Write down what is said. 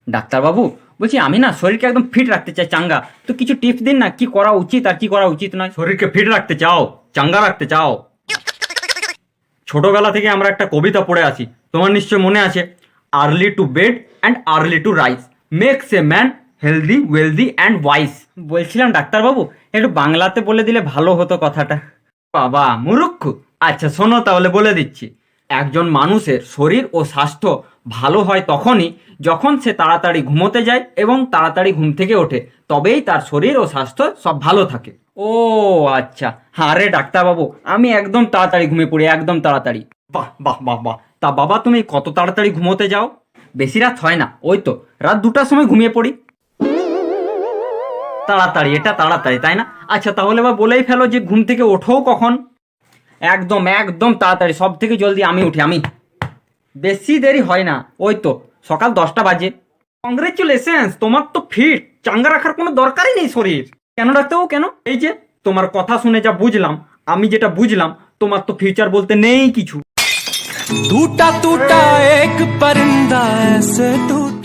ডাক্তারবাবু, বলছি আমি না শরীরকে একদম ফিট রাখতে চাই, চাঙ্গা। তো কিছু টিপস দিন না, কি করা উচিত আর কি করা উচিত নয়। শরীরকে ফিট রাখতে চাও, চাঙ্গা রাখতে চাও? ছোটবেলা থেকে আমরা একটা কবিতা পড়ে আছি, তোমার নিশ্চয় মনে আছে, early to bed and early to rise makes a man healthy wealthy and wise. বলছিলাম ডাক্তারবাবু, একটু বাংলাতে বলে দিলে ভালো হতো কথাটা। বাবা মুরুক্ষ। আচ্ছা শোনো, তাহলে বলে দিচ্ছি। একজন মানুষের শরীর ও স্বাস্থ্য ভালো হয় তখনই যখন সে তাড়াতাড়ি ঘুমোতে যায় এবং তাড়াতাড়ি ঘুম থেকে ওঠে, তবেই তার শরীর ও স্বাস্থ্য সব ভালো থাকে। ও আচ্ছা, হ্যাঁ রে ডাক্তারবাবু, আমি একদম তাড়াতাড়ি ঘুমিয়ে পড়ি, একদম তাড়াতাড়ি। বাহ বাহ বাহ বাহ। তা বাবা, তুমি কত তাড়াতাড়ি ঘুমোতে যাও? বেশি রাত হয় না, ওই তো রাত 2টার সময় ঘুমিয়ে পড়ি। তাড়াতাড়ি, এটা তাড়াতাড়ি তাই না? আচ্ছা তাহলে বা বলেই ফেলো যে ঘুম থেকে ওঠো কখন? একদম একদম তাড়াতাড়ি, সব থেকে জলদি আমি উঠি। আমি বেশি দেরি হয় না, ওই তো সকাল 10টা বাজে। কংগ্রেচুলেশনস, তোমার তো ফিট, চাঙ্গা রাখার কোনো দরকারই নেই শরীর। কেন রাখতেও কেন? এই যে তোমার কথা শুনে যা বুঝলাম, আমি যেটা বুঝলাম, তোমার তো ফিউচার বলতে নেই কিছু। टूटा टूटा एक परिंदा ऐसे टूटा